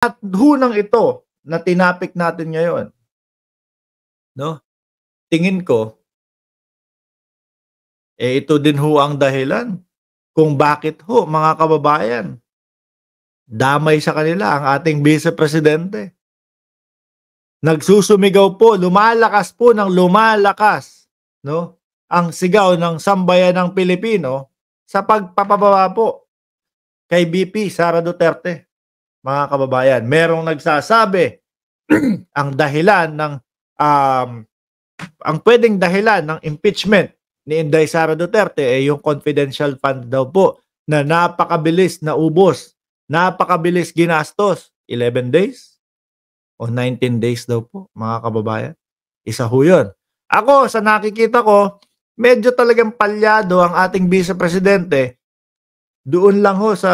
At hunang ito na tinapik natin ngayon, no? Tingin ko, ito din ho ang dahilan kung bakit ho, mga kababayan, damay sa kanila ang ating Vice Presidente. Nagsusumigaw po, lumalakas po ng lumalakas, no? Ang sigaw ng sambayanang Pilipino sa pagpapababa po kay VP Sara Duterte. Mga kababayan, merong nagsasabi ang dahilan ng ang pwedeng dahilan ng impeachment ni Inday Sara Duterte ay yung confidential fund daw po na napakabilis na ubos, napakabilis ginastos. 11 days o 19 days daw po, mga kababayan. Isa ho yun. Ako, sa nakikita ko, medyo talagang palyado ang ating Vice Presidente doon lang ho sa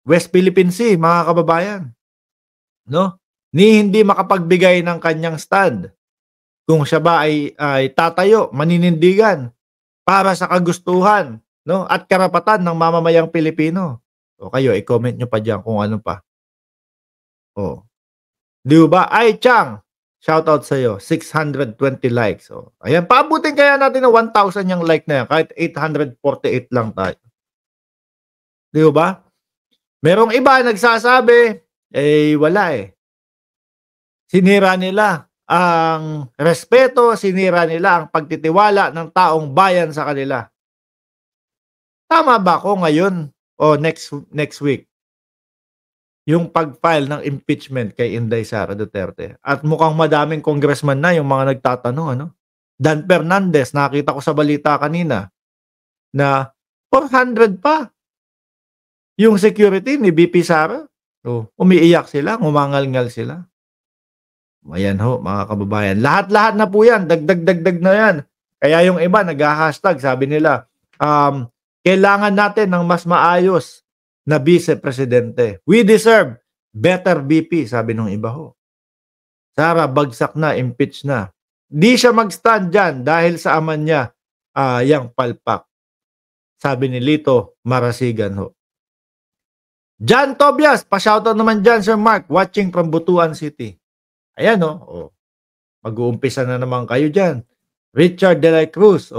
West Philippine Sea, mga kababayan. No? Ni hindi makapagbigay ng kanyang stand. Kung siya ba ay tatayo, maninindigan para sa kagustuhan, no, at karapatan ng mamamayang Pilipino. O kayo, i-comment nyo pa diyan kung ano pa. O. Di ba? Ay, Chang, shoutout sa iyo. 620 likes. O. Ayan, paabutin kaya natin ng 1,000 yung like na yan. Kahit 848 lang tayo. Di ba? Merong iba nagsasabi, wala eh. Sinira nila ang respeto, sinira nila ang pagtitiwala ng taong bayan sa kanila. Tama ba ako ngayon o next week? Yung pag-file ng impeachment kay Inday Sara Duterte. At mukhang madaming congressman na yung mga nagtatanong, ano? Dan Fernandez, nakita ko sa balita kanina na 400 pa yung security ni VP Sara. Umiiyak sila, umangal-ngal sila. Ayan ho, mga kababayan. Lahat-lahat na po yan. Dagdag na yan. Kaya yung iba, nag-hashtag, sabi nila, kailangan natin ng mas maayos na Vice Presidente. We deserve better VP, sabi nung iba ho. Sara, bagsak na, impeach na. Di siya mag-stand dyan dahil sa aman niya, yang palpak. Sabi ni Lito Marasigan ho. John Tobias, pa-shoutout naman dyan, Sir Mark, watching from Butuan City. Ayan o. Mag-uumpisa na naman kayo dyan. Richard De La Cruz,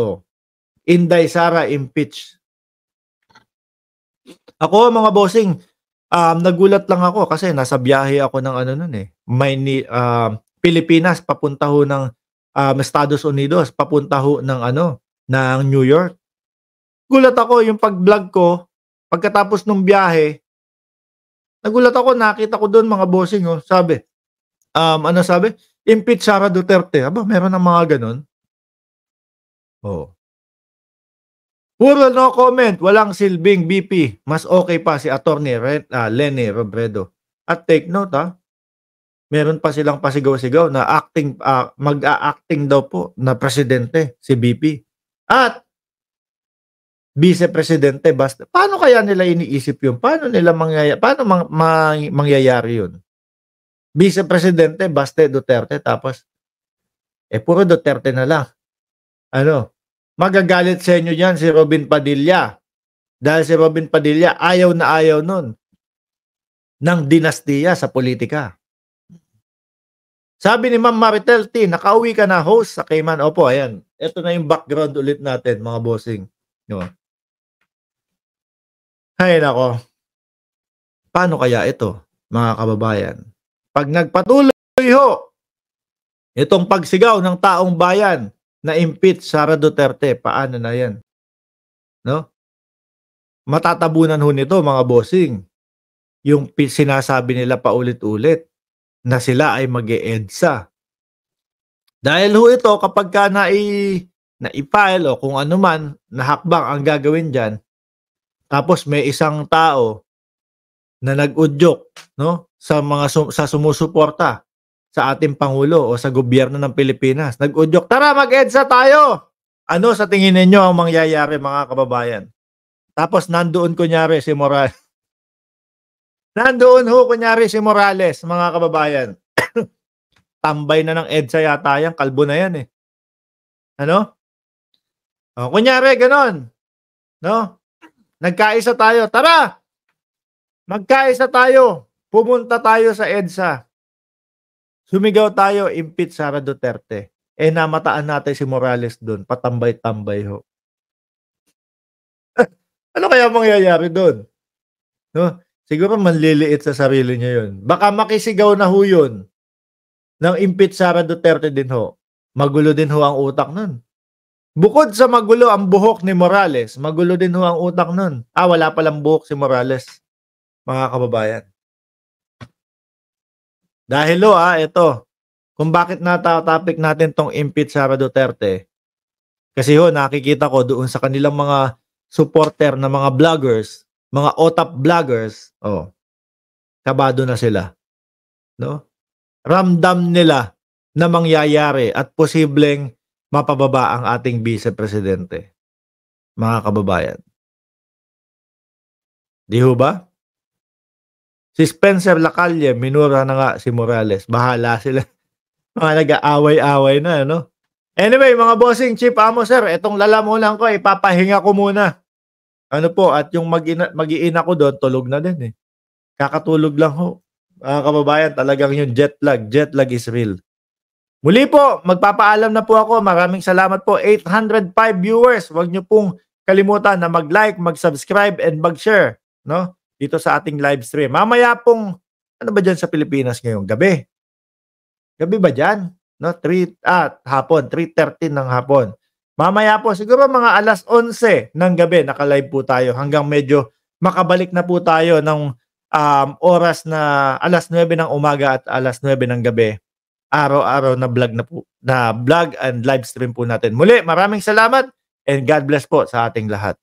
Inday Sara impeach. Ako, mga bossing, nagulat lang ako kasi nasa biyahe ako ng Pilipinas, papunta ho ng Estados Unidos, papunta ho ng New York. Gulat ako yung pag-vlog ko, pagkatapos ng biyahe, nagulat ako, nakita ko doon mga bossing, sabi, sabi? Impeach Sara Duterte. Aba, meron ng mga ganun. Puro no comment, walang silbing BP. Mas okay pa si Attorney Lenny Robredo. At take note, meron pa silang pasigaw-sigaw na mag-a-acting daw po na presidente si BP. At Vice Presidente basta. Paano kaya nila iniisip yun? Paano mangyayari yun? Vice Presidente Baste Duterte tapos puro Duterte na lang. Magagalit sa inyo diyan si Robin Padilla. Dahil si Robin Padilla ayaw na ayaw nun ng dinastiya sa politika. Sabi ni Ma'am Maritel T, nakauwi ka na host sa Cayman. Opo, ayan. Ito na yung background ulit natin, mga bossing. Hay nako. Paano kaya ito, mga kababayan? Pag nagpatuloy ho, itong pagsigaw ng taong bayan na impeach Sara Duterte, paano na yan? Matatabunan ho nito, mga bossing, yung sinasabi nila paulit-ulit na sila ay mag-e-EDSA. Dahil ho ito, kapag ka na-file o kung ano man, na hakbang ang gagawin dyan, tapos may isang tao na nag-udyok, sa sumusuporta sa ating Pangulo o sa gobyerno ng Pilipinas. Nag-udyok, tara mag-EDSA tayo! Ano sa tingin ninyo ang mangyayari, mga kababayan? Tapos nandoon kunyari si Morales. Nandoon ho kunyari si Morales, mga kababayan. Tambay na ng EDSA yata yan, kalbo na yan eh. Kunyari ganon. Nagkaisa tayo, tara! Magkaisa tayo. Pumunta tayo sa EDSA. Sumigaw tayo, impeach Sara Duterte. Namataan natin si Morales do'n, patambay-tambay ho. Ano kaya mangyayari do'n? 'No? Siguro manliliit sa sarili niya 'yun. Baka makisigaw na ho 'yun ng impeach Sara Duterte din ho. Magulo din ho ang utak nun. Bukod sa magulo ang buhok ni Morales, magulo din ho ang utak nun. Wala palang buhok si Morales, mga kababayan. Dahil ho, ito, kung bakit topic natin 'tong impeach Sara Duterte, kasi ho nakikita ko doon sa kanilang mga supporter na mga vloggers, mga OTAP vloggers, kabado na sila, 'no? Ramdam nila na mangyayari at posibleng mapababa ang ating Vice Presidente, mga kababayan. 'Di ho ba? Si Spencer Lacalle minura na nga si Morales, bahala sila. Mga nag-aaway-away na, ano? Anyway, mga bossing, Chief Amo, sir, etong lalamunan ko, ipapahinga ko muna. Ano po, at yung mag-iina ko doon, tulog na din eh. Kakatulog lang ho. Mga kababayan, talagang yung jet lag is real. Muli po, magpapaalam na po ako. Maraming salamat po. 805 viewers. Huwag niyo pong kalimutan na mag-like, mag-subscribe, and mag-share, no? Dito sa ating live stream. Mamaya pong, ano ba dyan sa Pilipinas ngayong gabi? Gabi ba dyan? No, hapon, 3:13 ng hapon. Mamaya po, siguro mga alas 11 ng gabi, naka-live po tayo hanggang medyo makabalik na po tayo ng oras na alas 9 ng umaga at alas 9 ng gabi. Araw-araw na vlog and live stream po natin. Muli, maraming salamat and God bless po sa ating lahat.